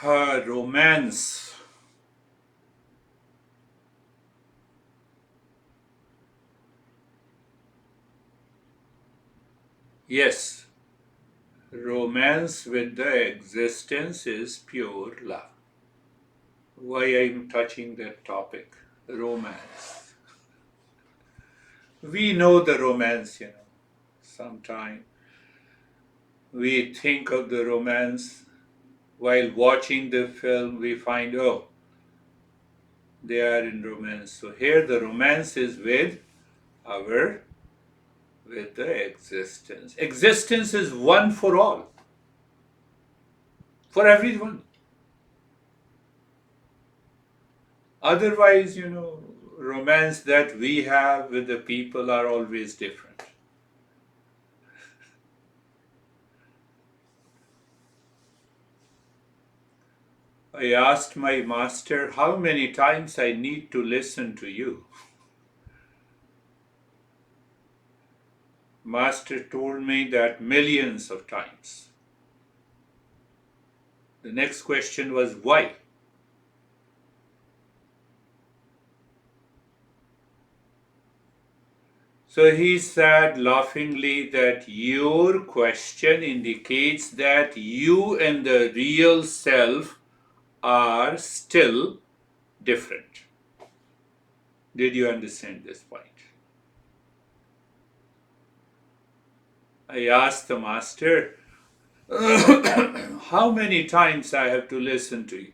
Romance. Yes, romance with the existence is pure love. Why I'm touching that topic? Romance. We know the romance, Sometime we think of the romance while watching the film, we find, oh, they are in romance. So here the romance is our with the existence. Existence is one for all, for everyone. Otherwise, romance that we have with the people are always different. I asked my master how many times I need to listen to you. Master told me that millions of times. The next question was why? So he said laughingly that your question indicates that you and the real self are still different. Did you understand this point? I asked the master, how many times I have to listen to you?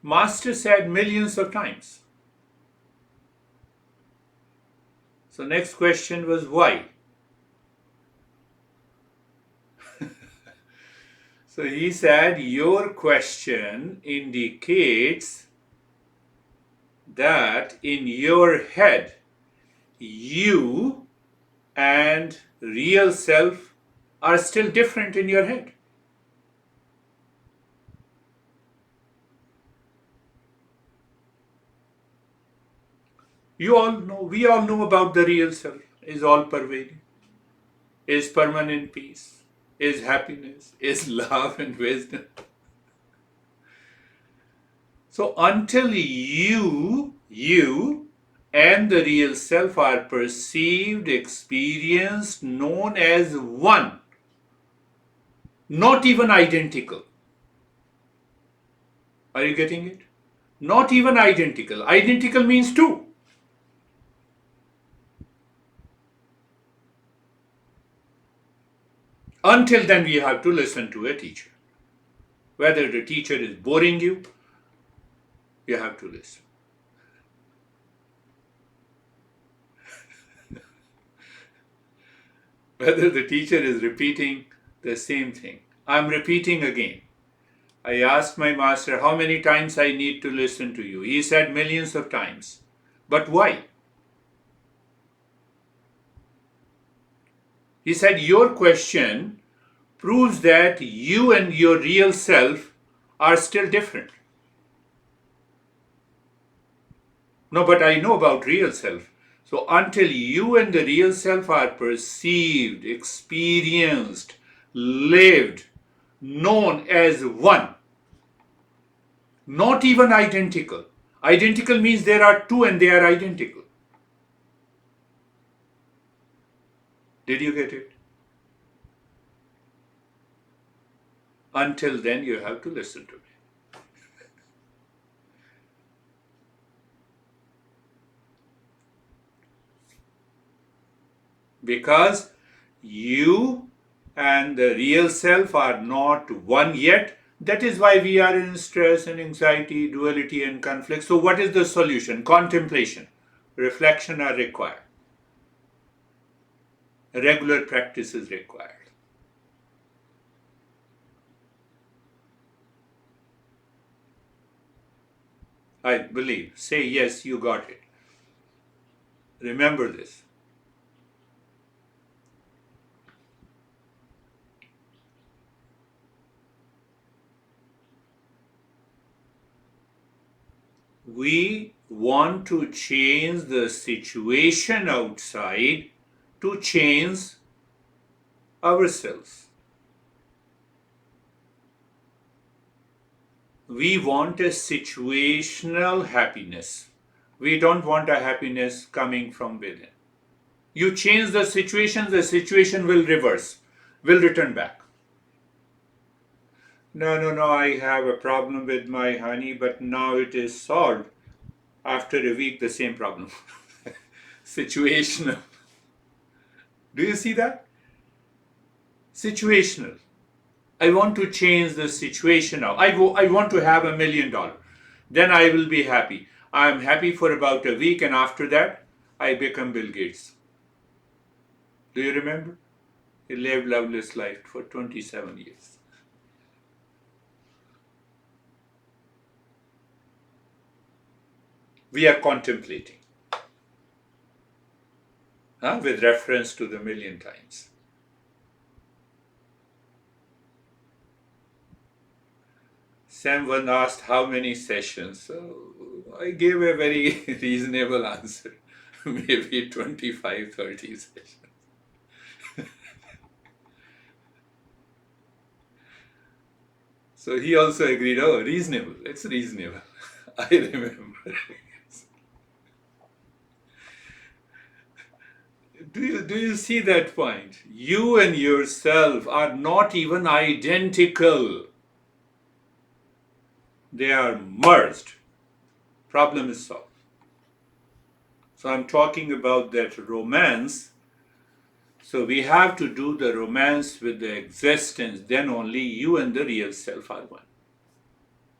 Master said millions of times. So next question was why? So he said your question indicates that in your head you and real self are still different in your head. We all know about the real self is all pervading, is permanent peace, is happiness, is love and wisdom. So until you and the real self are perceived, experienced, known as one, not even identical. Are you getting it? Not even identical. Identical means two. Until then, we have to listen to a teacher. Whether the teacher is boring you, you have to listen. Whether the teacher is repeating the same thing. I'm repeating again. I asked my master how many times I need to listen to you. He said millions of times. But why? He said your question proves that you and your real self are still different. No, but I know about real self. So until you and the real self are perceived, experienced, lived, known as one, not even identical. Identical means there are two and they are identical. Did you get it? Until then, you have to listen to me. Because you and the real self are not one yet. That is why we are in stress and anxiety, duality and conflict. So, what is the solution? Contemplation, reflection are required. Regular practice is required. I believe. Say yes, you got it. Remember this. We want to change the situation outside to change ourselves. We want a situational happiness. We don't want a happiness coming from within. You change the situation will reverse, will return back. No, no, no, I have a problem with my honey, but now it is solved. After a week, the same problem. Situational. Do you see that? Situational. I want to change the situation now. I want to have $1 million. Then I will be happy. I am happy for about a week, and after that, I become Bill Gates. Do you remember? He lived loveless life for 27 years. We are contemplating, with reference to the million times. Someone asked how many sessions. So I gave a very reasonable answer. Maybe 25, 30 sessions. So he also agreed, oh, reasonable. It's reasonable. I remember. Do you see that point? You and yourself are not even identical. They are merged. Problem is solved. So I'm talking about that romance. So we have to do the romance with the existence, then only you and the real self are one.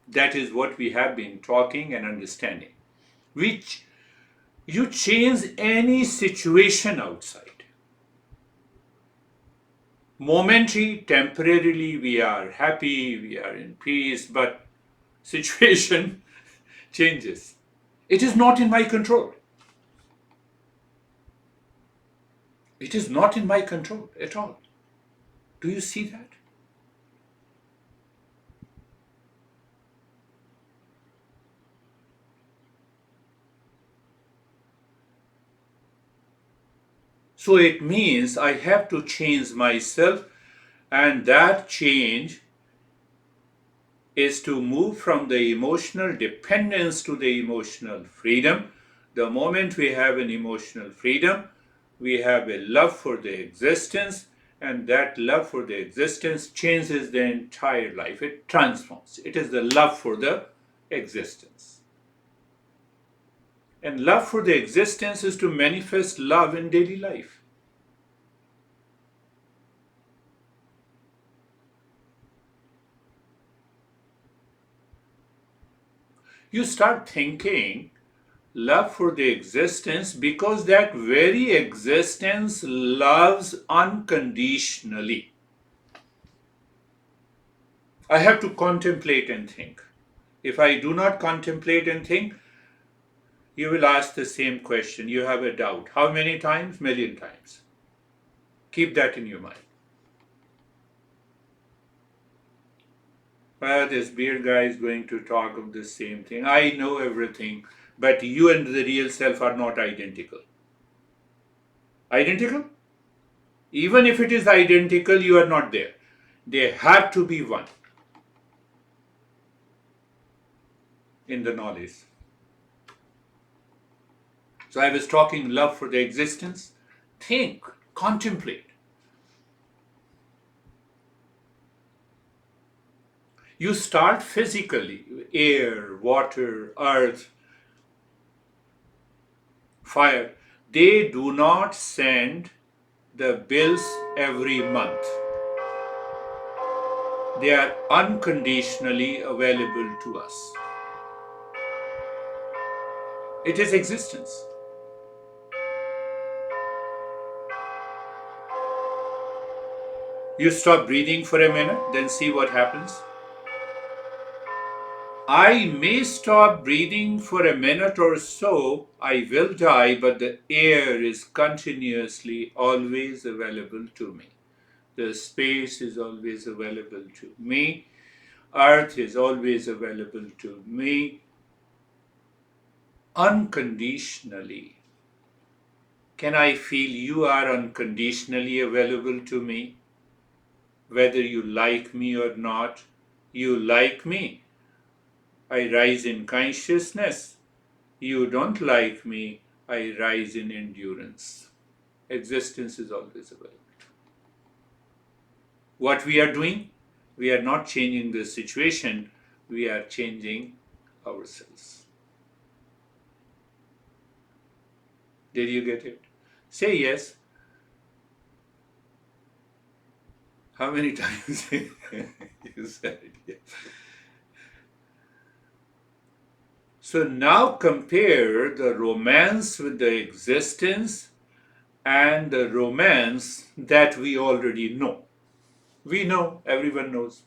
That is what we have been talking and understanding. Which you change any situation outside. Momentary, temporarily, we are happy, we are in peace, but situation changes. It is not in my control. It is not in my control at all. Do you see that? So it means I have to change myself, and that change is to move from the emotional dependence to the emotional freedom. The moment we have an emotional freedom, we have a love for the existence, and that love for the existence changes the entire life. It transforms. It is the love for the existence. And love for the existence is to manifest love in daily life. You start thinking love for the existence because that very existence loves unconditionally. I have to contemplate and think. If I do not contemplate and think, you will ask the same question. You have a doubt. How many times? Million times. Keep that in your mind. Well, this beard guy is going to talk of the same thing. I know everything, but you and the real self are not identical. Identical? Even if it is identical, you are not there. They have to be one in the knowledge. So I was talking love for the existence. Think, contemplate. You start physically, air, water, earth, fire. They do not send the bills every month. They are unconditionally available to us. It is existence. You stop breathing for a minute, then see what happens. I may stop breathing for a minute or so, I will die, but the air is continuously always available to me. The space is always available to me. Earth is always available to me unconditionally. Can I feel you are unconditionally available to me? Whether you like me or not, you like me. I rise in consciousness. You don't like me, I rise in endurance. Existence is always available. What we are doing? We are not changing the situation, we are changing ourselves. Did you get it? Say yes. How many times you said it? Yes. So now compare the romance with the existence and the romance that we already know. We know, everyone knows.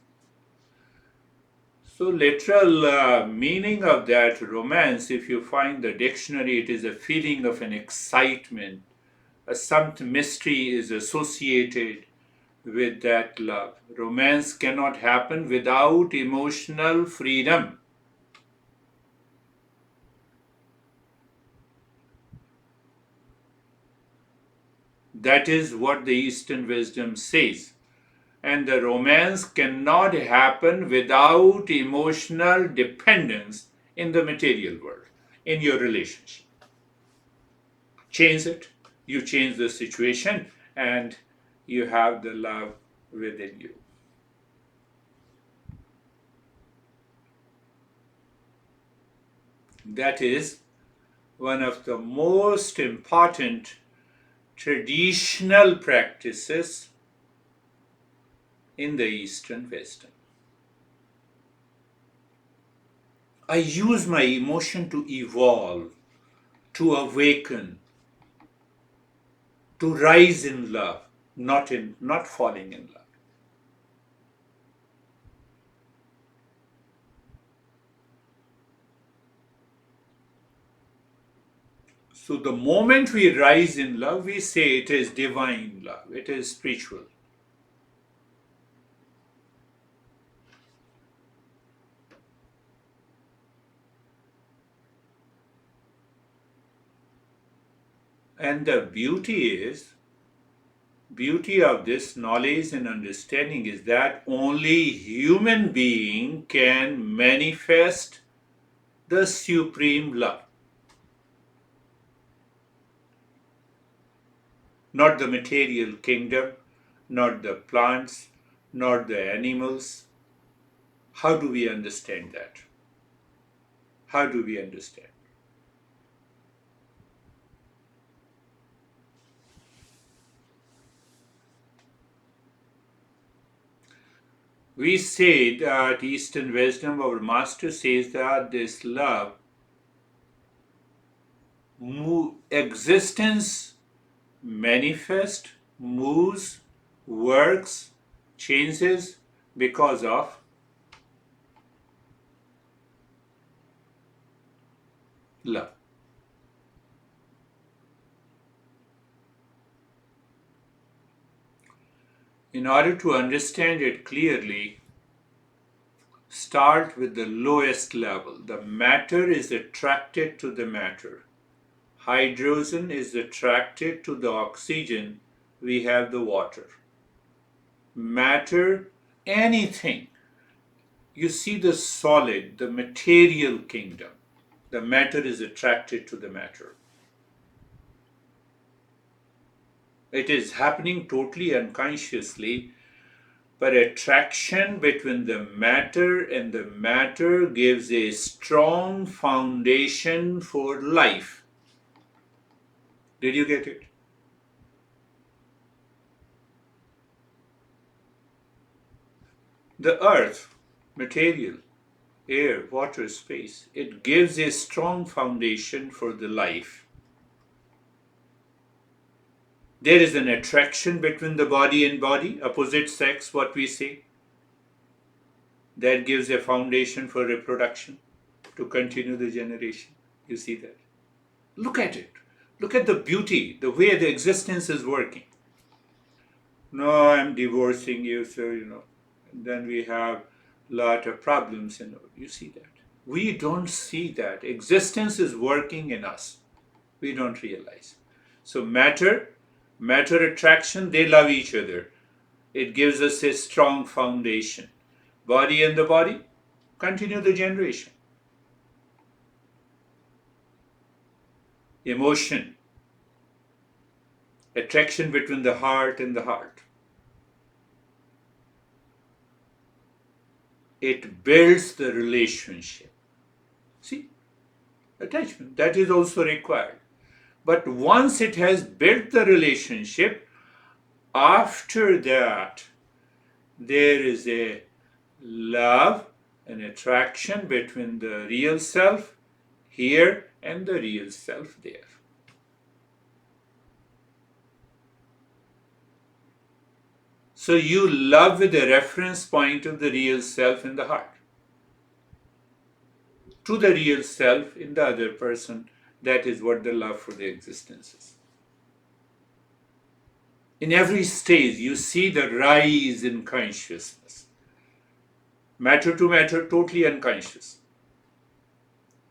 So, literal meaning of that romance, if you find the dictionary, it is a feeling of an excitement. Some mystery is associated with that love. Romance cannot happen without emotional freedom. That is what the Eastern wisdom says. And the romance cannot happen without emotional dependence in the material world, in your relationship. Change it, you change the situation, and you have the love within you. That is one of the most important traditional practices in the Eastern wisdom. I use my emotion to evolve, to awaken, to rise in love, not falling in love. So the moment we rise in love, we say it is divine love, it is spiritual. And the beauty of this knowledge and understanding is that only human being can manifest the supreme love, not the material kingdom, not the plants, not the animals. How do we understand that? How do we understand? We say that Eastern wisdom, our master says that this love, existence manifest, moves, works, changes because of love. In order to understand it clearly, start with the lowest level. The matter is attracted to the matter. Hydrogen is attracted to the oxygen. We have the water. Matter, anything. You see the solid, the material kingdom. The matter is attracted to the matter. It is happening totally unconsciously, but attraction between the matter and the matter gives a strong foundation for life. Did you get it? The earth, material, air, water, space, it gives a strong foundation for the life. There is an attraction between the body and body, opposite sex, what we say. That gives a foundation for reproduction to continue the generation. You see that? Look at it. Look at the beauty, the way the existence is working. No, I'm divorcing you, so And then we have lot of problems, and you see that. We don't see that. Existence is working in us. We don't realize. So matter attraction, they love each other. It gives us a strong foundation. Body and the body continue the generation. emotion, attraction between the heart and the heart. It builds the relationship. See, attachment, that is also required. But once it has built the relationship, after that, there is a love, an attraction between the real self here and the real self there. So you love with the reference point of the real self in the heart, to the real self in the other person. That is what the love for the existence is. In every stage, you see the rise in consciousness. Matter to matter, totally unconscious.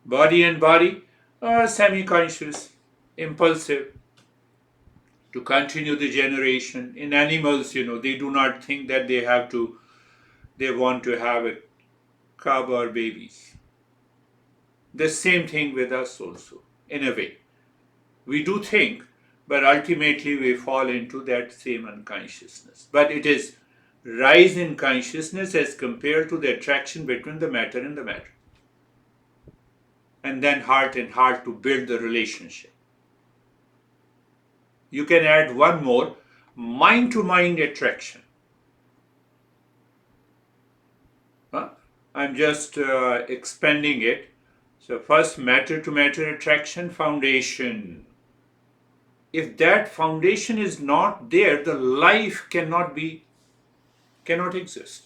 Body and body are semi-conscious, impulsive, to continue the generation. In animals, they do not think that they want to have a cub or babies. The same thing with us also, in a way. We do think, but ultimately we fall into that same unconsciousness. But it is rise in consciousness as compared to the attraction between the matter and the matter. And then heart and heart to build the relationship. You can add one more, mind to mind attraction. I'm just expanding it. So first, matter to matter attraction, foundation. If that foundation is not there, the life cannot exist.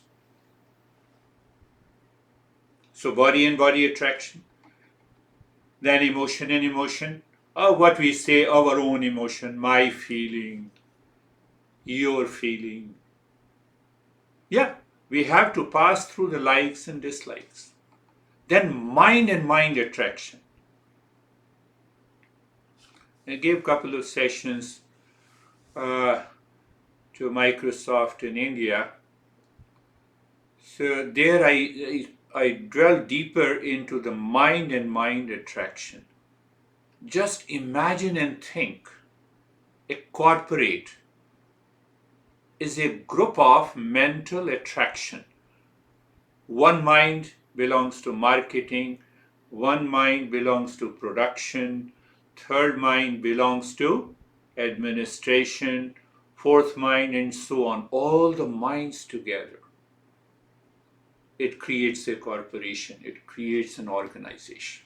So body and body attraction, then emotion and emotion, or what we say, our own emotion, my feeling, your feeling. Yeah, we have to pass through the likes and dislikes. Then mind and mind attraction. I gave a couple of sessions to Microsoft in India. So there I dwell deeper into the mind and mind attraction. Just imagine and think a corporate is a group of mental attraction. One mind belongs to marketing, one mind belongs to production, third mind belongs to administration, fourth mind, and so on. All the minds together. It creates a corporation, it creates an organization.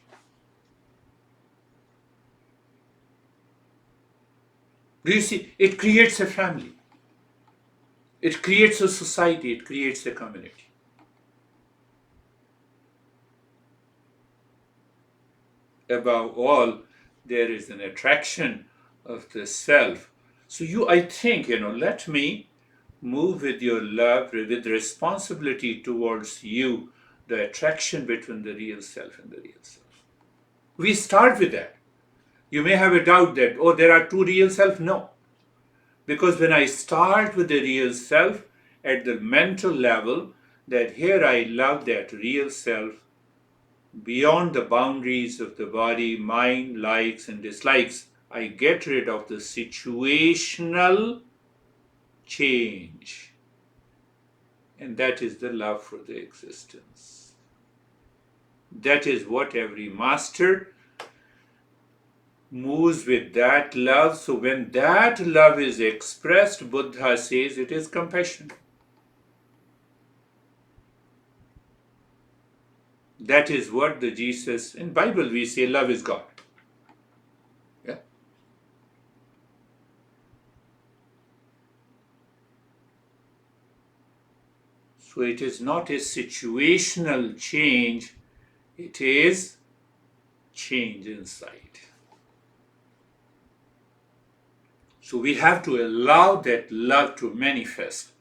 Do you see? It creates a family. It creates a society, it creates a community. Above all, there is an attraction of the self. So I think, let me move with your love, with responsibility towards you, the attraction between the real self and the real self. We start with that. You may have a doubt that, there are two real self. No. Because when I start with the real self at the mental level, that here I love that real self beyond the boundaries of the body, mind, likes and dislikes, I get rid of the situational change. And that is the love for the existence. That is what every master moves with, that love. So when that love is expressed, Buddha says it is compassion. That is what the Jesus, in Bible we say love is God. Yeah. So it is not a situational change, it is change inside. So we have to allow that love to manifest.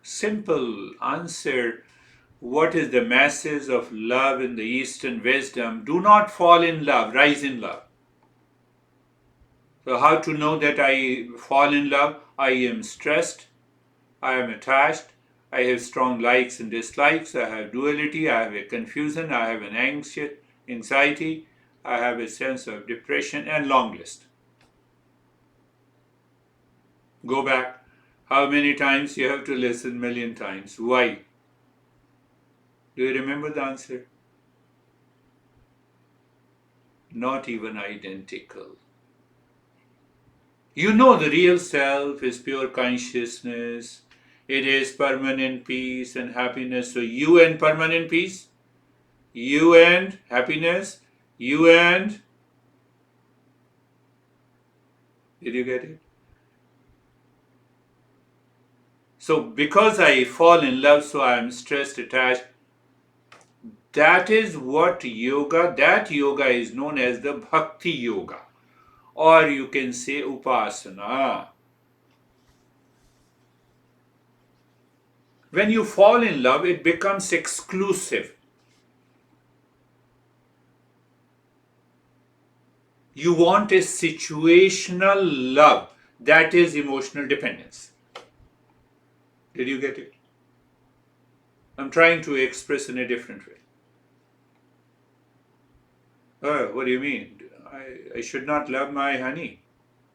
Simple answer. What is the message of love in the Eastern wisdom? Do not fall in love, rise in love. So how to know that I fall in love? I am stressed, I am attached, I have strong likes and dislikes, I have duality, I have a confusion, I have an anxiety, I have a sense of depression, and long list. Go back. How many times you have to listen? Million times. Why? Do you remember the answer? Not even identical. You know the real self is pure consciousness. It is permanent peace and happiness. So you and permanent peace, you and happiness, you and, did you get it? So because I fall in love, so I am stressed, attached. That is what yoga, that yoga is known as the bhakti yoga. Or you can say upasana. When you fall in love, it becomes exclusive. You want a situational love. That is emotional dependence. Did you get it? I'm trying to express in a different way. Oh, what do you mean? I should not love my honey.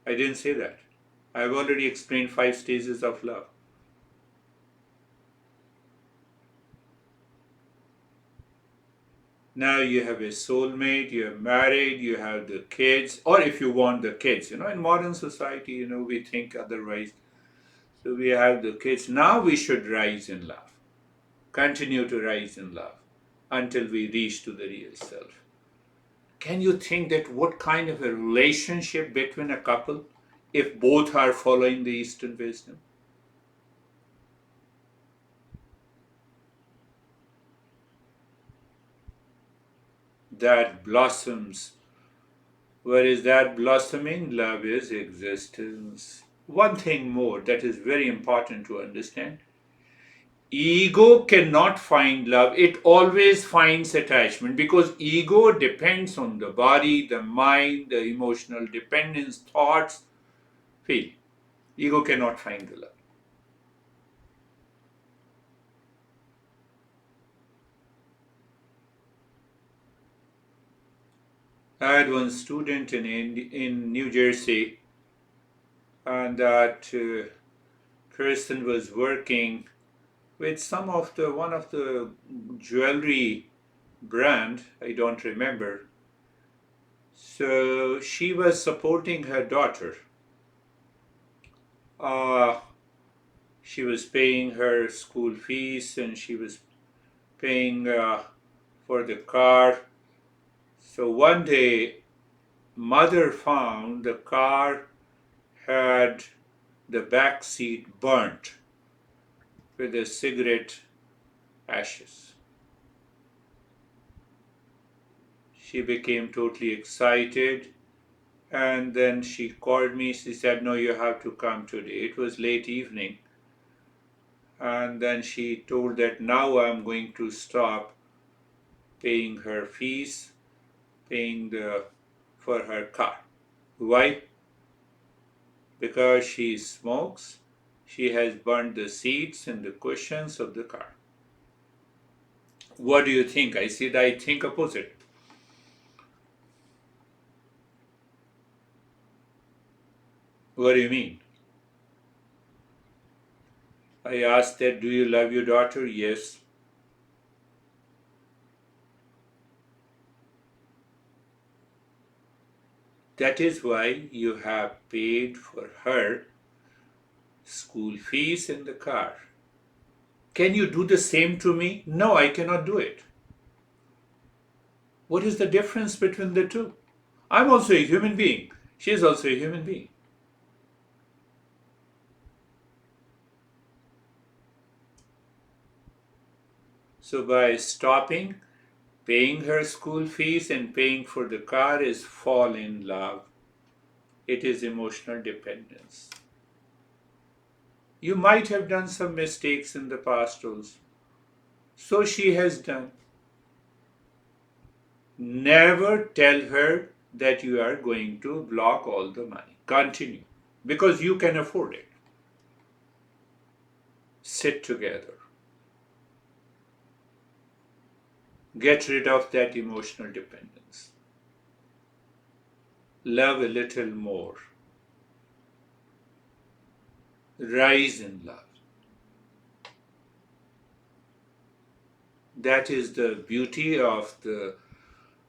I didn't say that. I've already explained 5 stages of love. Now you have a soulmate, you're married, you have the kids, or if you want the kids, in modern society, we think otherwise. So we have the kids. Now we should rise in love, continue to rise in love until we reach to the real self. Can you think that what kind of a relationship between a couple if both are following the Eastern wisdom? That blossoms. Where is that blossoming? Love is existence. One thing more that is very important to understand: ego cannot find love, it always finds attachment because ego depends on the body, the mind, the emotional dependence, thoughts, feel. Ego cannot find the love. I had one student in New Jersey, and that person was working with one of the jewelry brand, I don't remember. So she was supporting her daughter. Uh, she was paying her school fees and she was paying for the car. So one day, mother found the car had the back seat burnt with the cigarette ashes. She became totally excited and then she called me. She said, "No, you have to come today." It was late evening. And then she told that now I'm going to stop paying her fees, paying for her car. Why? Because she smokes. She has burned the seats and the cushions of the car. What do you think? I said I think opposite. What do you mean? I asked that, do you love your daughter? Yes. That is why you have paid for her school fees in the car. Can you do the same to me? No, I cannot do it. What is the difference between the two? I'm also a human being. She is also a human being. So by stopping paying her school fees and paying for the car is fall in love. It is emotional dependence. You might have done some mistakes in the past also. So she has done. Never tell her that you are going to block all the money. Continue. Because you can afford it. Sit together. Get rid of that emotional dependence. Love a little more. Rise in love. That is the beauty of the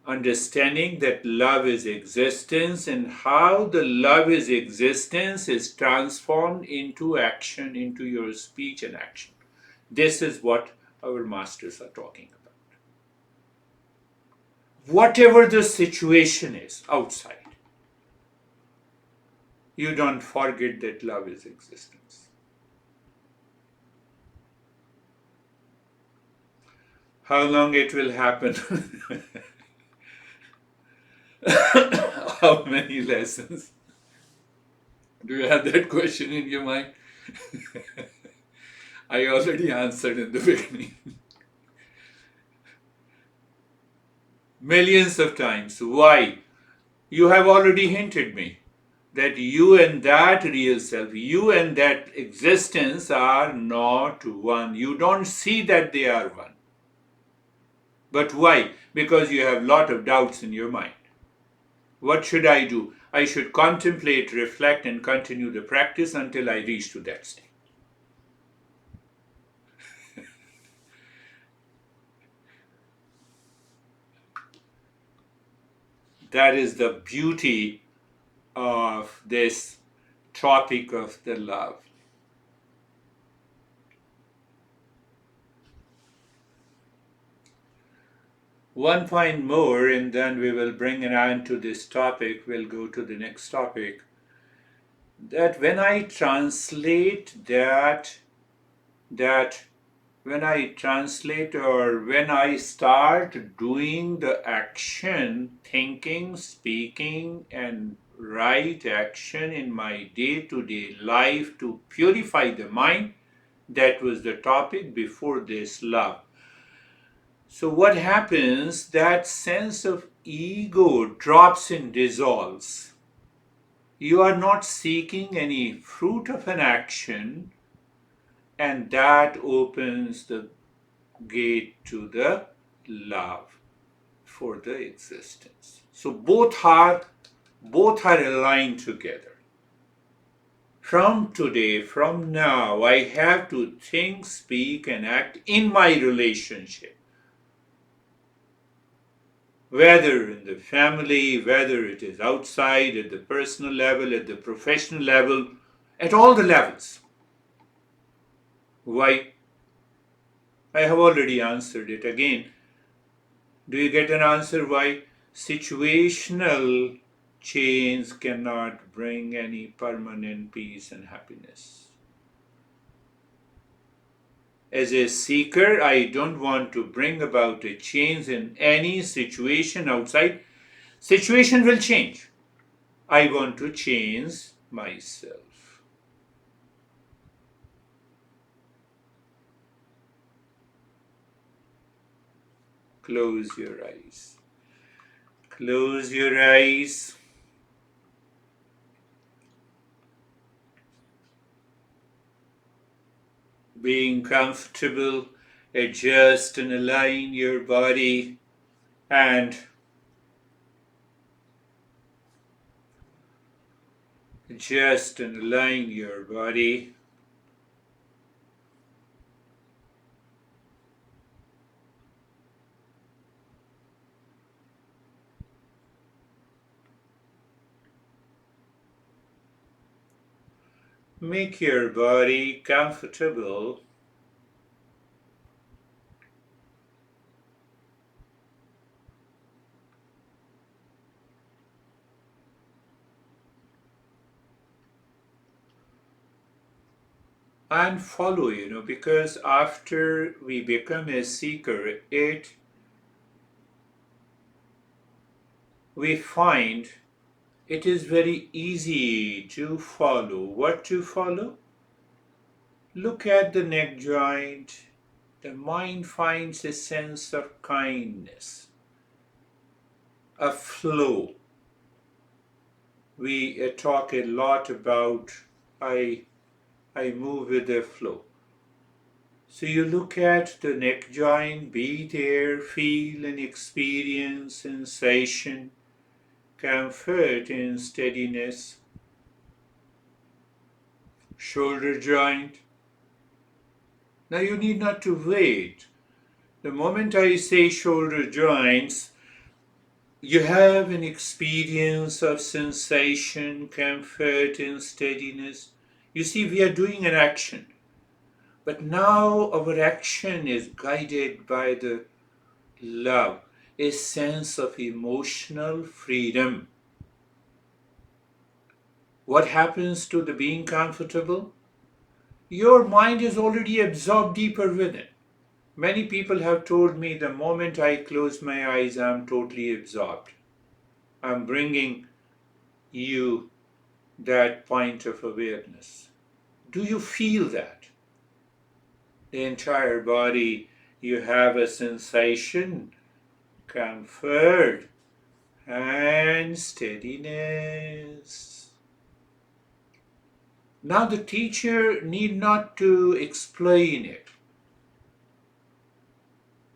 understanding that love is existence, and how the love is existence is transformed into action, into your speech and action. This is what our masters are talking about. Whatever the situation is outside, you don't forget that love is existence. How long it will happen? How many lessons? Do you have that question in your mind? I already answered in the beginning. Millions of times. Why? You have already hinted me that you and that real self, you and that existence are not one. You don't see that they are one. But why? Because you have a lot of doubts in your mind. What should I do? I should contemplate, reflect, and continue the practice until I reach to that state. That is the beauty of this topic of the love. One point more, and then we will bring an end to this topic. We'll go to the next topic. That when I translate that when I translate or when I start doing the action, thinking, speaking, and right action in my day to day life to purify the mind, that was the topic before this, love. So, what happens? That sense of ego drops and dissolves. You are not seeking any fruit of an action, and that opens the gate to the love for the existence. So both are aligned together. From today, from now, I have to think, speak, and act in my relationship. Whether in the family, whether it is outside, at the personal level, at the professional level, at all the levels. Why? I have already answered it again. Do you get an answer why? Situational change cannot bring any permanent peace and happiness. As a seeker, I don't want to bring about a change in any situation outside. Situation will change. I want to change myself. Close your eyes. Close your eyes. Being comfortable, adjust and align your body and adjust and align your body. Make your body comfortable. And follow, because after we become a seeker, we find it is very easy to follow. What to follow? Look at the neck joint. The mind finds a sense of kindness, a flow. We talk a lot about I move with the flow. So you look at the neck joint, be there, feel and experience sensation, comfort and steadiness. Shoulder joint. Now you need not to wait. The moment I say shoulder joints, you have an experience of sensation, comfort and steadiness. You see, we are doing an action. But now our action is guided by the love, a sense of emotional freedom. What happens to the being comfortable? Your mind is already absorbed deeper within. Many people have told me the moment I close my eyes, I'm totally absorbed. I'm bringing you that point of awareness. Do you feel that? The entire body, you have a sensation, comfort, and steadiness. Now the teacher need not to explain it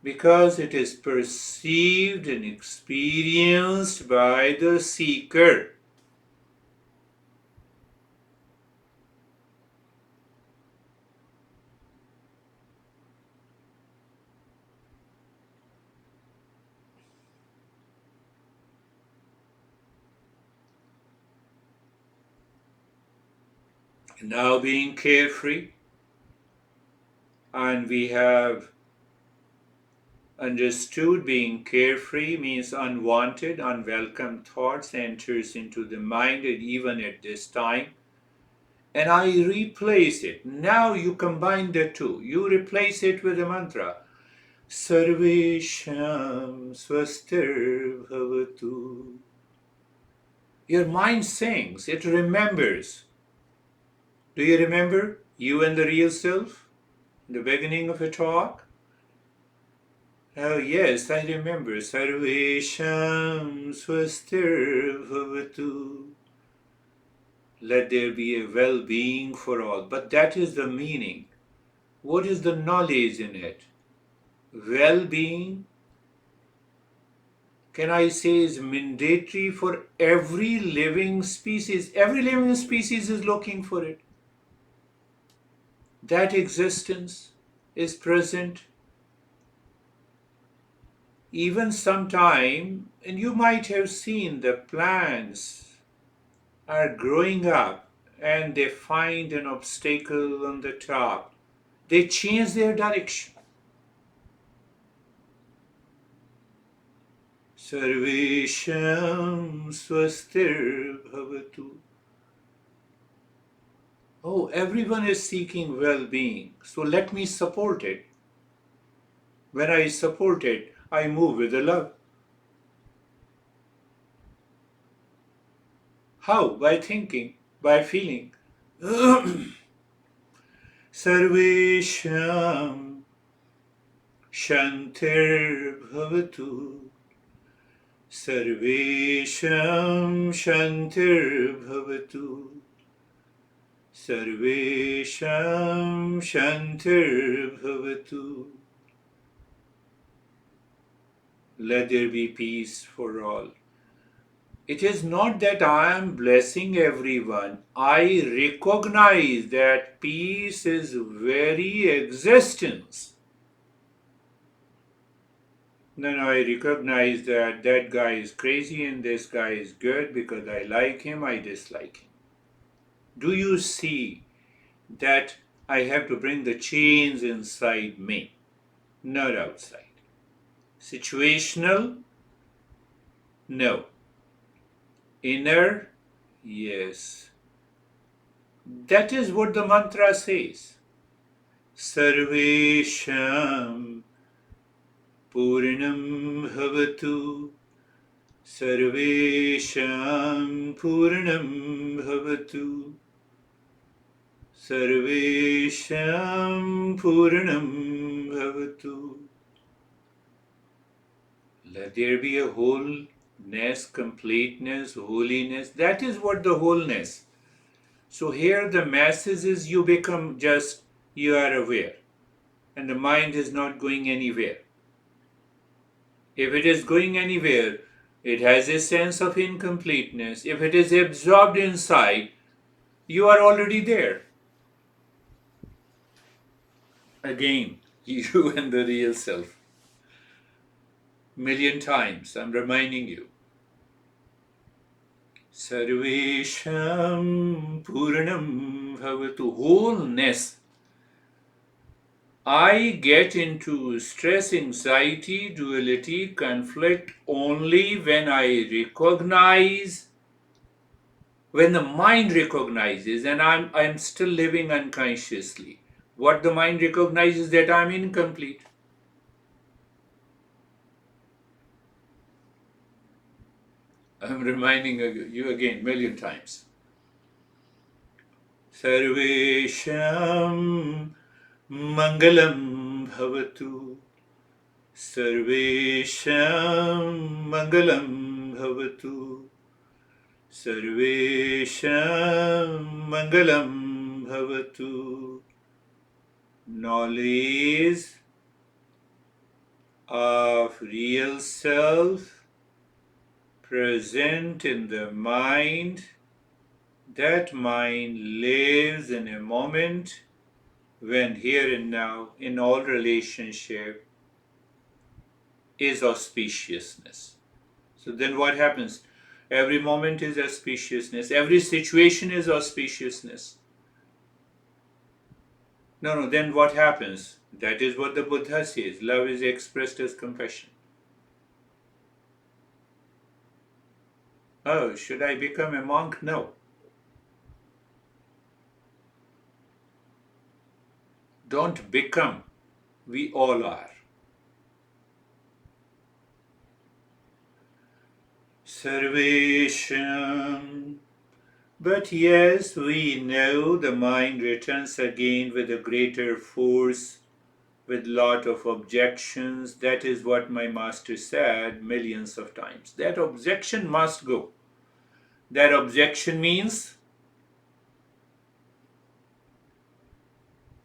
because it is perceived and experienced by the seeker. Now being carefree, and we have understood being carefree means unwanted, unwelcome thoughts enters into the mind and even at this time. And I replace it. Now you combine the two. You replace it with a mantra. Sarvesham swastir bhavatu. Your mind sings, it remembers. Do you remember you and the real self? The beginning of a talk? Oh yes, I remember. Sarvesham swastir bhavatu. Let there be a well-being for all. But that is the meaning. What is the knowledge in it? Well-being, can I say, is mandatory for every living species. Every living species is looking for it. That existence is present. Even sometime, and you might have seen the plants are growing up and they find an obstacle on the top. They change their direction. Sarvesham swastir bhavatu. Oh, everyone is seeking well-being, so let me support it. When I support it, I move with the love. How? By thinking, by feeling. Sarvesham shantir bhavatu. Sarvesham shantir bhavatu. Sarvesham shantir bhavatu. Let there be peace for all. It is not that I am blessing everyone. I recognize that peace is very existence. Then I recognize that that guy is crazy and this guy is good because I like him, I dislike him. Do you see that I have to bring the chains inside me, not outside? Situational? No. Inner? Yes. That is what the mantra says. Sarvesham Purnam Bhavatu. Sarvesham Purnam Bhavatu. Sarvesham Purnam Bhavatu. Let there be a wholeness, completeness, holiness. That is what the wholeness. So here the message is you become just, you are aware. and the mind is not going anywhere. If it is going anywhere, it has a sense of incompleteness. If it is absorbed inside, you are already there. Again, you and the real self. Million times, I'm reminding you. Sarvesham Puranam Bhavatu. Wholeness. I get into stress, anxiety, duality, conflict only when I recognize, when the mind recognizes, and I'm still living unconsciously. What the mind recognizes, that I'm incomplete. I'm reminding you again million times. Sarvesham Mangalam Bhavatu. Sarvesham Mangalam Bhavatu. Sarvesham Mangalam Bhavatu. Knowledge of real self present in the mind. That mind lives in a moment when here and now in all relationship is auspiciousness. So then what happens? Every moment is auspiciousness. Every situation is auspiciousness. No, then what happens? That is what the Buddha says. Love is expressed as compassion. Oh, should I become a monk? No. Don't become. We all are. Sarvesham. But yes, we know the mind returns again with a greater force, with lot of objections. That is what my master said millions of times. That objection must go. That objection means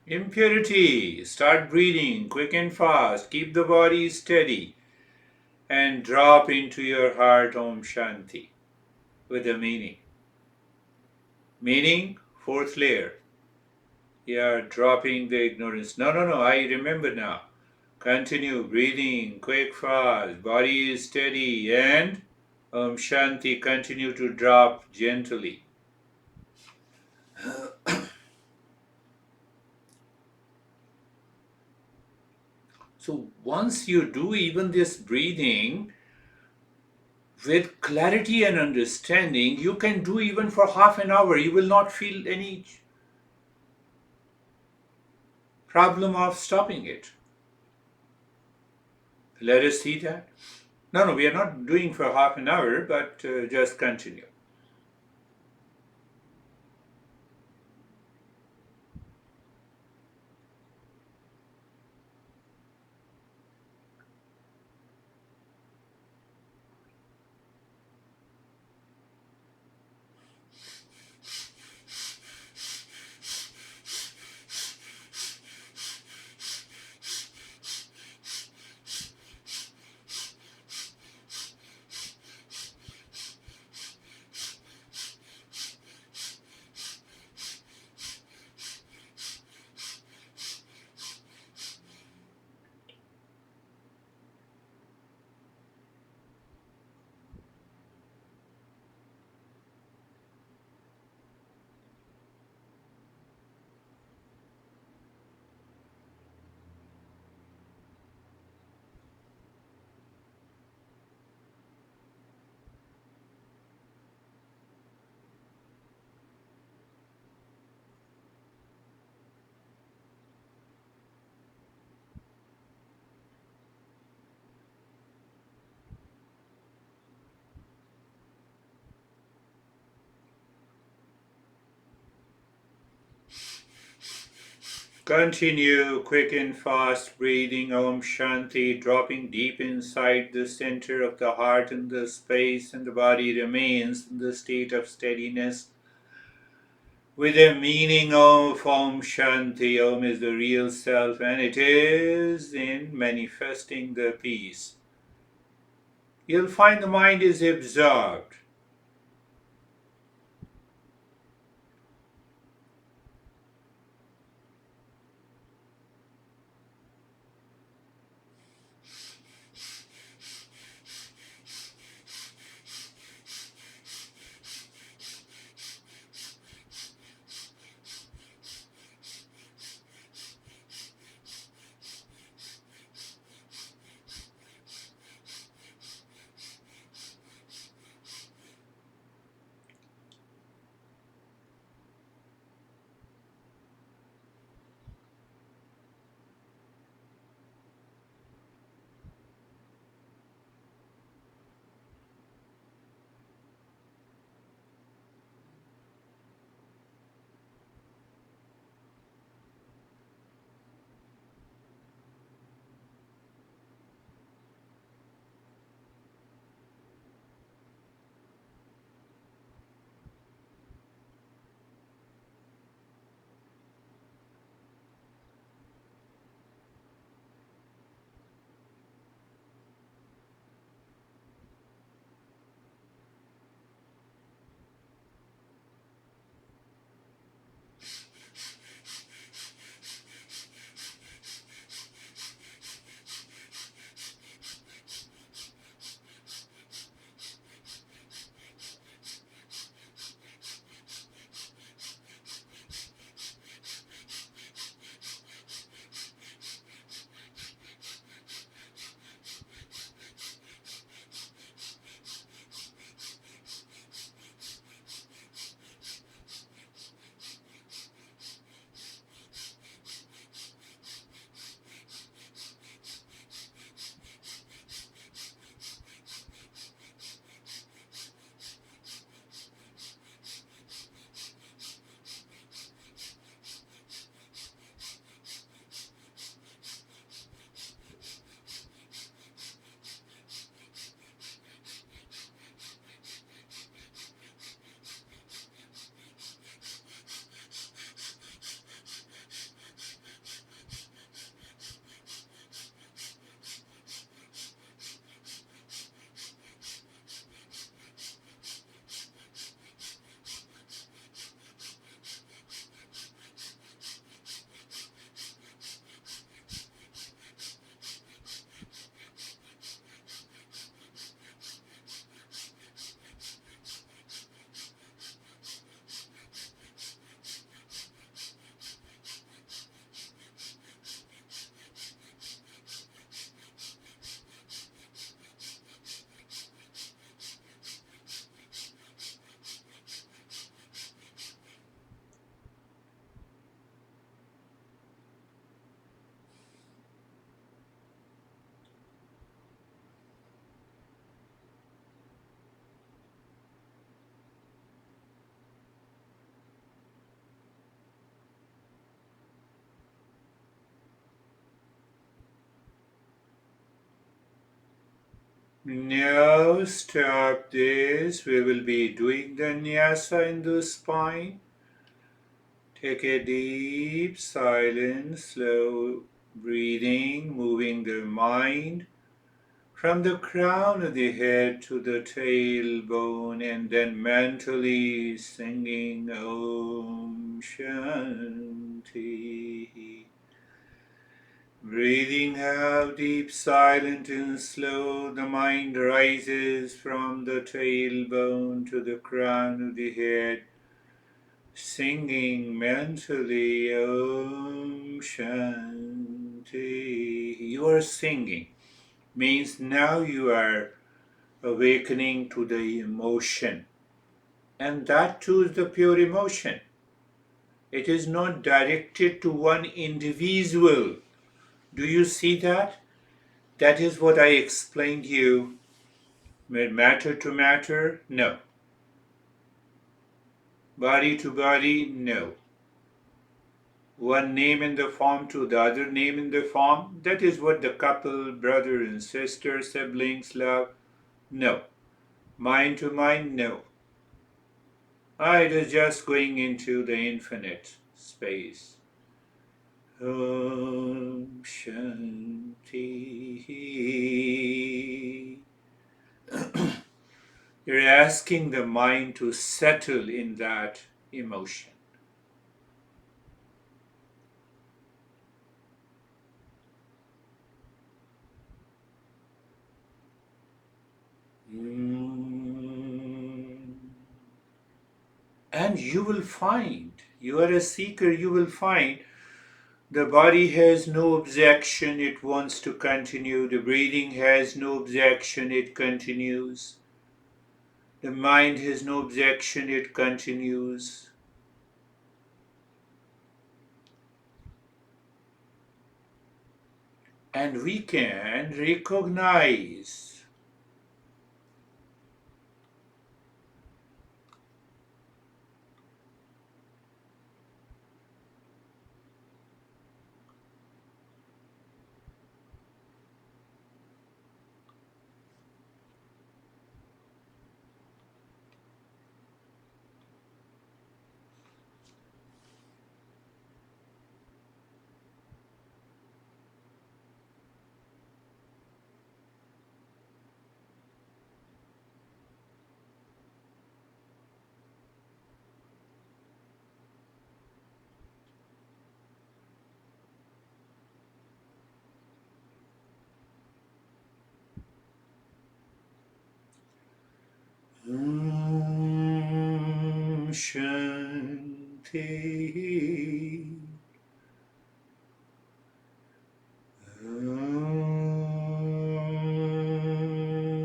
impurity. Start breathing quick and fast. Keep the body steady and drop into your heart Om Shanti with a meaning. Meaning, fourth layer. You are dropping the ignorance. No, I remember now. Continue breathing quick, fast. Body is steady and Om Shanti. Continue to drop gently. So once you do even this breathing with clarity and understanding, you can do even for half an hour. You will not feel any problem of stopping it. Let us see that. No, we are not doing for half an hour, but just continue. Continue quick and fast breathing Om Shanti, dropping deep inside the center of the heart and the space, and the body remains in the state of steadiness. with a meaning of Om Shanti. Om is the real self, and it is in manifesting the peace. You'll find the mind is absorbed. Now stop this. We will be doing the nyasa in the spine. Take a deep, silent, slow breathing, moving the mind from the crown of the head to the tailbone, and then mentally singing Om Shanti. Breathing out deep, silent, and slow, the mind rises from the tailbone to the crown of the head, singing mentally Om Shanti. You are singing, means now you are awakening to the emotion, and that too is the pure emotion. It is not directed to one individual. Do you see that? That is what I explained to you. Matter to matter? No. Body to body? No. One name in the form to the other name in the form? That is what the couple, brother and sister, siblings love? No. Mind to mind? No. It is just going into the infinite space. Om Shanti. You're asking the mind to settle in that emotion. Mm. And you will find, you are a seeker, you will find the body has no objection, it wants to continue. The breathing has no objection, it continues. The mind has no objection, it continues. And we can recognize Shanti.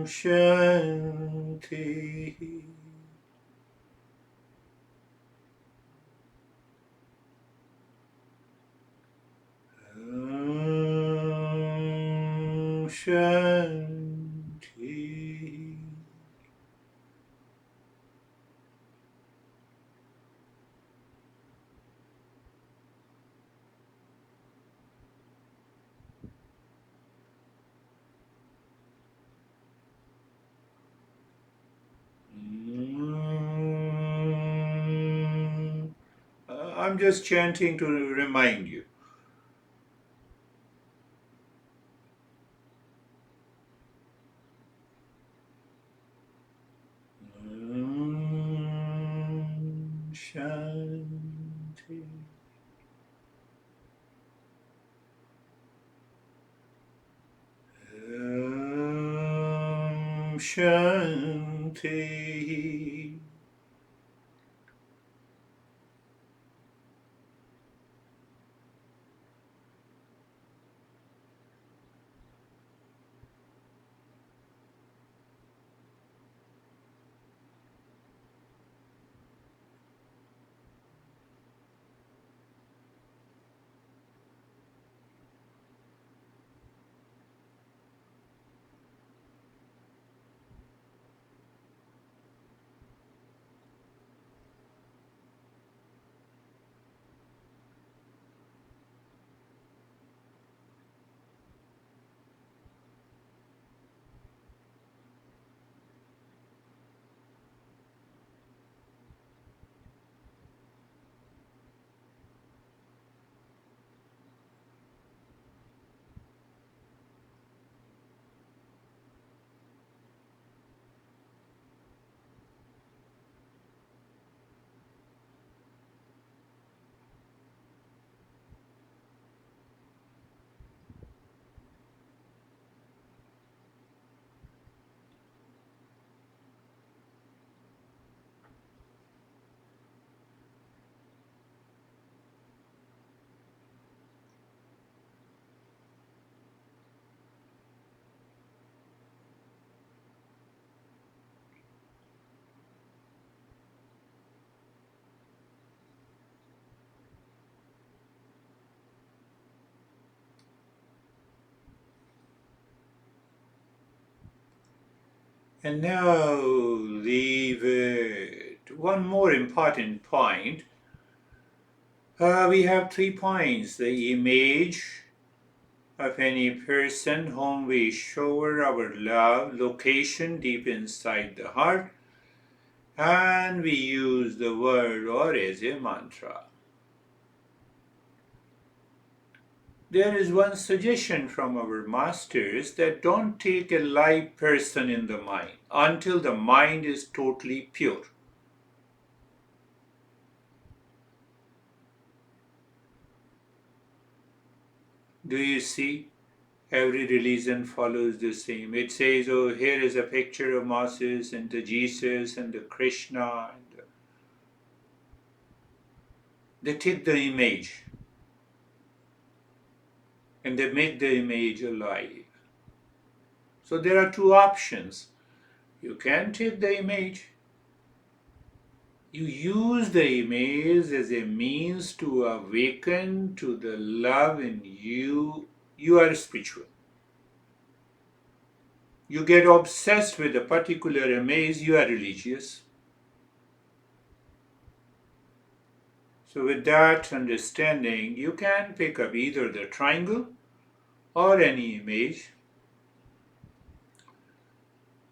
Shanti. Shanti. I'm just chanting to remind you. Shanti. Shanti. And now leave it. One more important point. We have 3 points: the image of any person whom we shower our love, location deep inside the heart, and we use the word or as a mantra. There is one suggestion from our masters that don't take a live person in the mind until the mind is totally pure. Do you see? Every religion follows the same. It says, oh, here is a picture of Moses and the Jesus and the Krishna. And they take the image and they make the image alive. So there are two options. You can take the image. You use the image as a means to awaken to the love in you. You are spiritual. You get obsessed with a particular image, you are religious. So, with that understanding, you can pick up either the triangle or any image.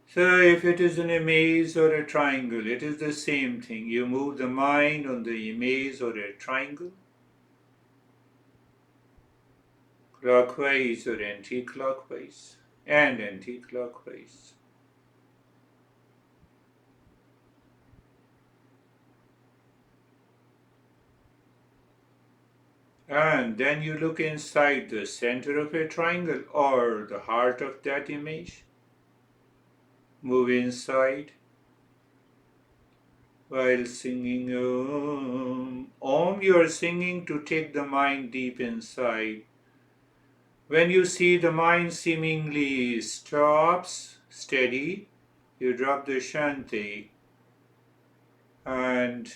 So, if it is an image or a triangle, it is the same thing. You move the mind on the image or a triangle, clockwise or anti-clockwise, and anti-clockwise. And then you look inside the center of a triangle or the heart of that image. Move inside while singing Om. Om, you are singing to take the mind deep inside. When you see the mind seemingly stops, steady, you drop the Shanti and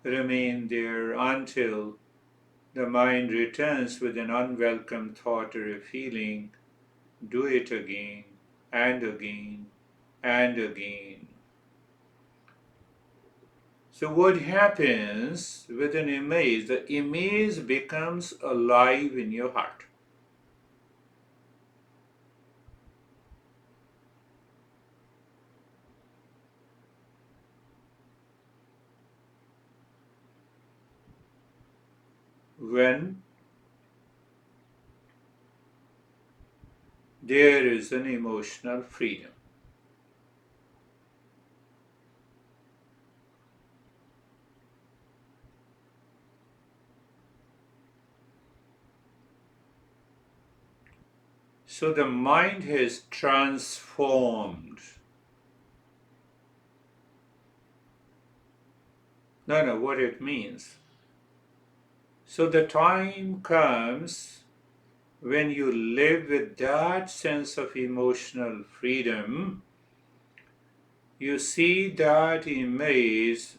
remain there until the mind returns with an unwelcome thought or a feeling. Do it again and again and again. So what happens with an image? The image becomes alive in your heart. When there is an emotional freedom. So the mind has transformed. No, what it means. So the time comes when you live with that sense of emotional freedom, you see that image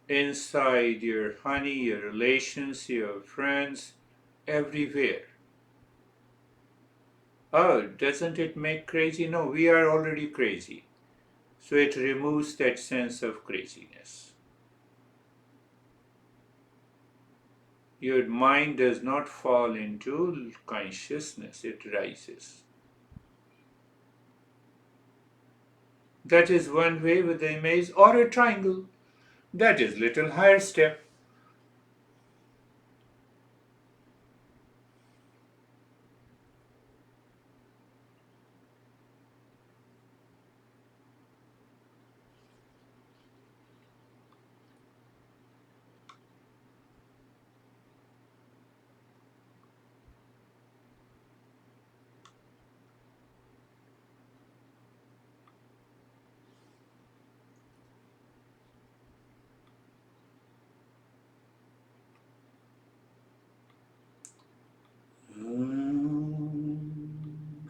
inside your honey, your relations, your friends, everywhere. Oh, doesn't it make crazy? No, we are already crazy. So it removes that sense of craziness. Your mind does not fall into consciousness, it rises. That is one way with the image, or a triangle. That is little higher step.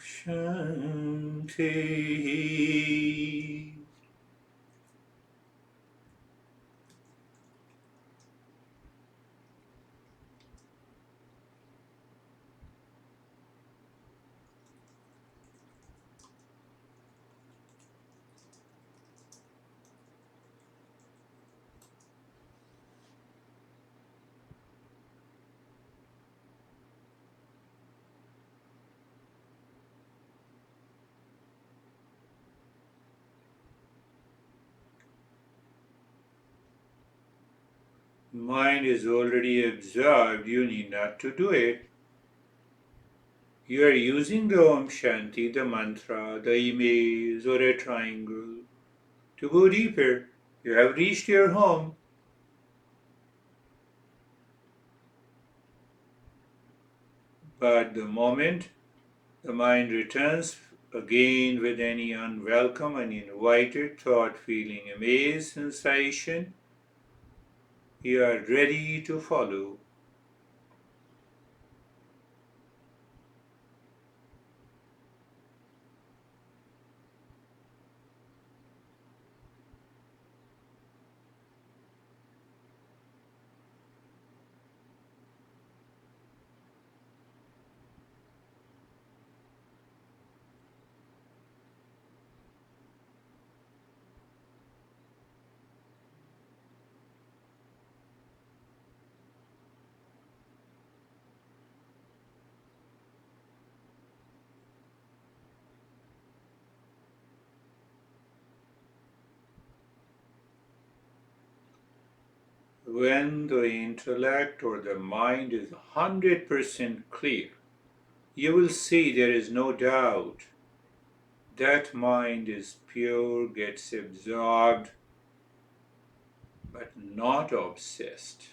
Shanti. mind is already absorbed, you need not to do it. You are using the Om Shanti, the mantra, the image, or a triangle to go deeper. You have reached your home. But the moment the mind returns again with any unwelcome, uninvited thought, feeling, amaze, sensation, you are ready to follow. When the intellect or the mind is 100% clear, you will see there is no doubt. That mind is pure, gets absorbed, but not obsessed.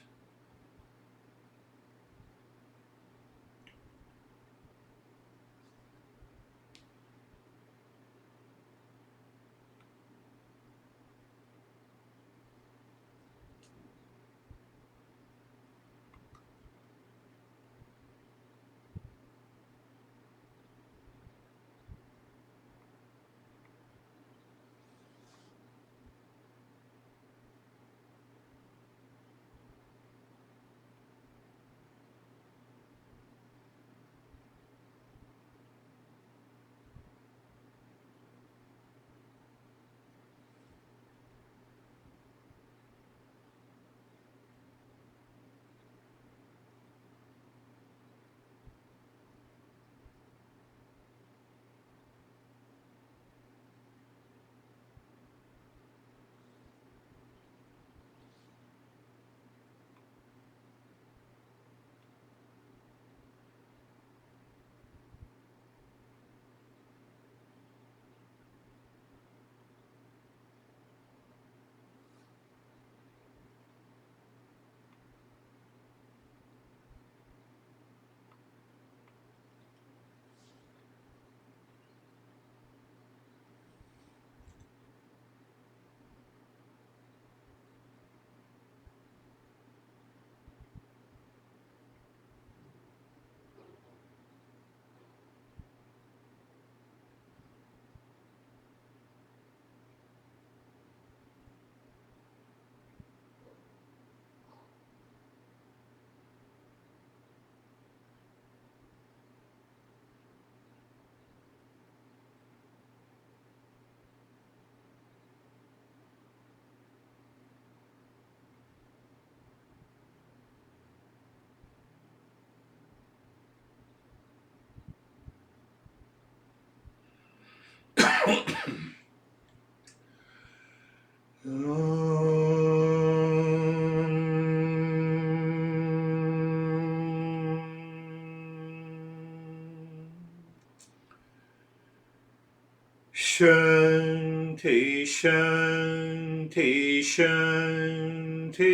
Shanti, Shanti, Shanti.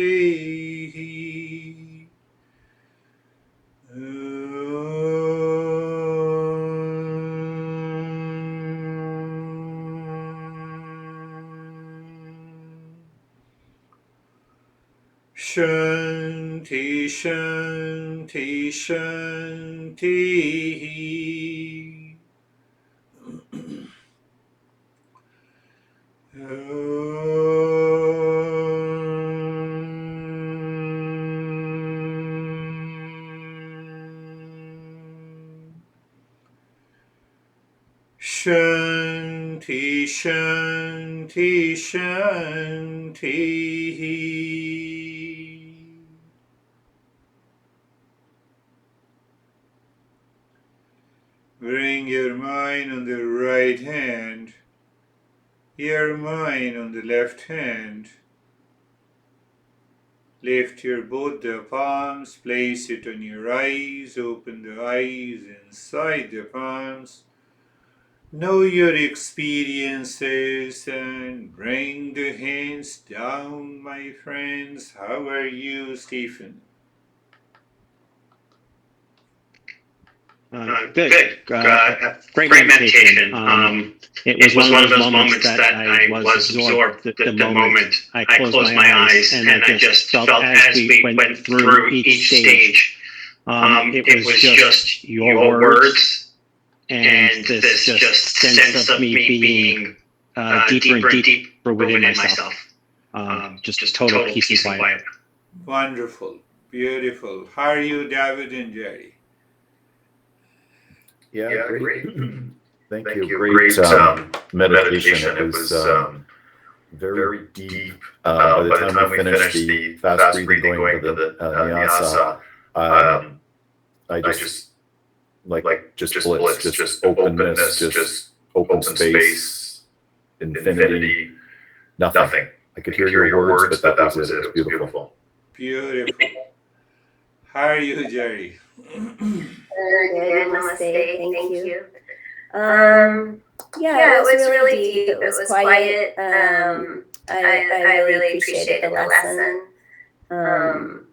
Shanti, Shanti, Shanti. Shanti, Shanti, Shanti. Bring your mind on the right hand, your mind on the left hand. Lift your both the palms, place it on your eyes, open the eyes inside the palms. Know your experiences and bring the hands down, my friends. How are you, Stephen? Good. Good. Great Great meditation. meditation. It It was one was of one of those those moments moments that that I I was was absorbed absorbed the the moment moment I I closed closed my my eyes, eyes and I and I just just felt felt as as we we went went through through each each stage, stage. it It was was just just your your words words and and this this just just sense sense of of me me being being deeper and deeper and deeper deeper within within myself. myself. Just Just total total peace and peace and quiet. quiet. Wonderful, beautiful. How are you, David and Jerry? Yeah, Yeah, great. great. Thank Thank you. you. Great Great meditation. meditation. It It was was very very deep. deep. By the By the time we time we finished finished the the fast fast breathing, breathing going into going to the the nyasa, nyasa, um, um, I I just just like just just bliss, bliss, just just openness, openness, just just open open space, space, infinity, infinity, nothing. nothing. I could I hear could hear your your words, words, but but that that was was it. it. It was It was beautiful. beautiful. Beautiful. How are you, Jerry? Very good. Namaste. Thank Thank you. you. Um, yeah, it Yeah, it was was really really deep. deep. It It was was quiet. quiet. I I really really appreciated the appreciated the lesson. lesson. Um, Um,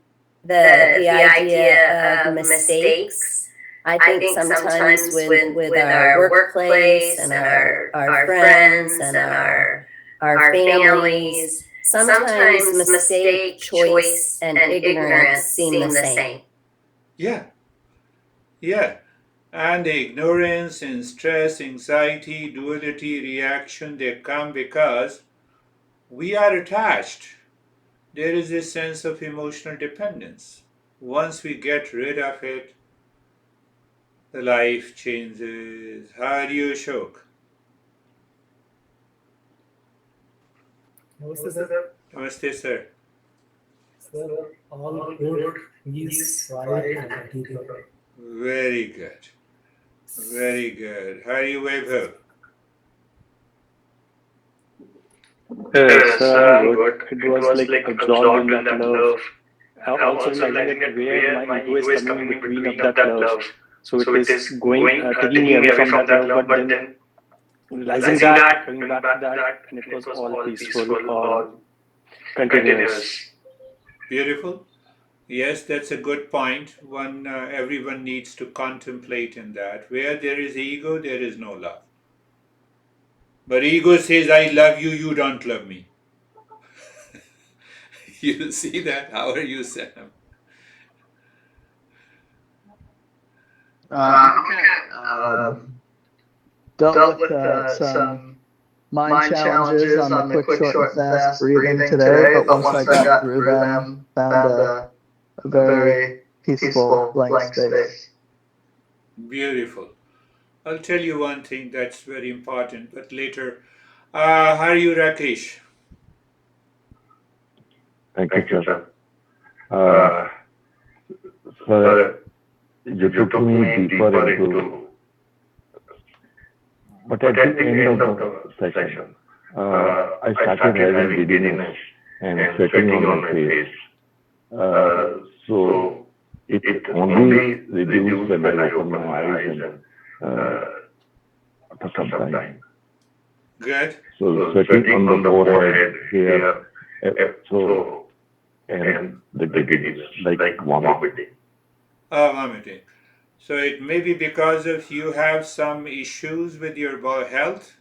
the the idea idea of of mistakes. mistakes. I I think think sometimes sometimes with with our our workplace workplace and and our our friends friends and and our our families, families, sometimes sometimes mistake, mistake, choice, choice, and and ignorance ignorance seem the seem the same. same. Yeah, yeah. And ignorance and stress, anxiety, duality, reaction, they come because we are attached. There is a sense of emotional dependence. Once we get rid of it, the life changes. How are you, Ashok? Namaste, sir. Namaste, sir. Sir, all good, peace, quiet, and deeper. Very good. Very good. How are you, Vaibhav? Yes, Sir, I'm I'm good. good. It It was was like like absorbed in absorbed in that that love. love. Also Also realizing realizing that that where where my my ego is ego is coming in coming in between between of of that that love. love. So it So it is is going, going, taking me taking me away away from from that that love, love, but but then then realizing realizing that, that, coming coming back to back to that, that, and it and was it was all all peaceful, peaceful, all all continuous. continuous. Beautiful. Yes, that's a good point. Everyone needs to contemplate in that. Where there is ego, there is no love. But ego says, I love you, you don't love me. You see that? How are you, Sam? Okay. Dealt Dealt with with some some mind mind challenges challenges on the on the quick, quick, short, and short, and fast fast breathing breathing today. today. But But once I once I got got through through them, them, found found a a very very peaceful peaceful blank blank space. space. Beautiful. I'll tell you one thing that's very important, but later. How are you, Rakesh? Thank you, Thank you, sir. sir. Uh, Uh, Sir, Sir, you you took took me me deeper deeper into, into, but but at the at the end end of of the the session, session, I I started started having having giddiness giddiness and and sweating sweating on my on my face. face. So So it it only only reduced reduced when I when I opened my opened my eyes eyes and and uh, uh, after after some some time. time. Good. So So sweating sweating on the on the forehead forehead here, here, uh, so so and and the the giddiness, giddiness, like like vomiting. vomiting. Vomiting. So it may be because of you have some issues with your health.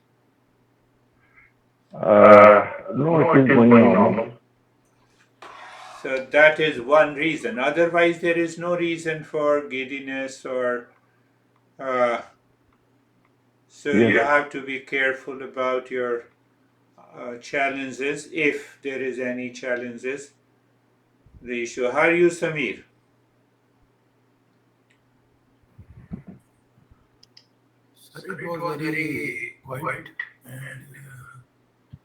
Uh, no, it No, is it is going going normal. normal. So that is one reason. Otherwise, there is no reason for giddiness or. Uh, so Yes. you have to be careful about your challenges, if there is any challenges. The issue. How are you, Samir? Sir, So it it was was very very quiet quiet, and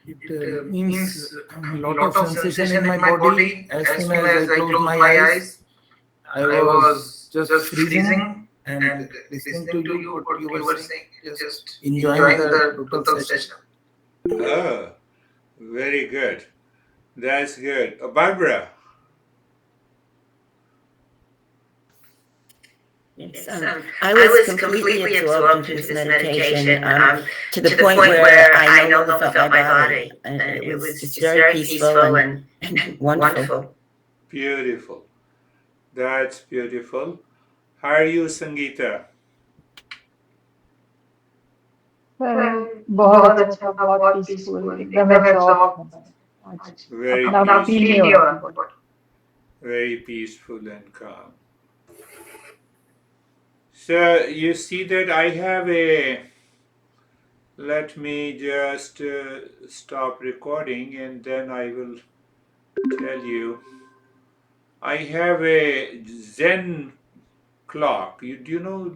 it it means means a a lot lot of of sensation in sensation my in my body. body. As As soon soon as I as I closed closed my my eyes, eyes, I I was was just just freezing freezing and and listening to listening to you, you, what what you were you were saying, saying, just just enjoying enjoying the the total total session. session. Oh, very good. That's good. Barbara. Yes, I was completely absorbed into this meditation to the point where I no longer felt my body. And it was just very peaceful and wonderful. Beautiful. That's beautiful. How are you, Sangeeta? बहुत अच्छा बहुत peaceful एकदम absorb Very अपना peaceful, feel नहीं हो रहा very peaceful and calm. So you see that I have a. Let me just stop recording and then I will tell you. I have a Zen clock. Do you know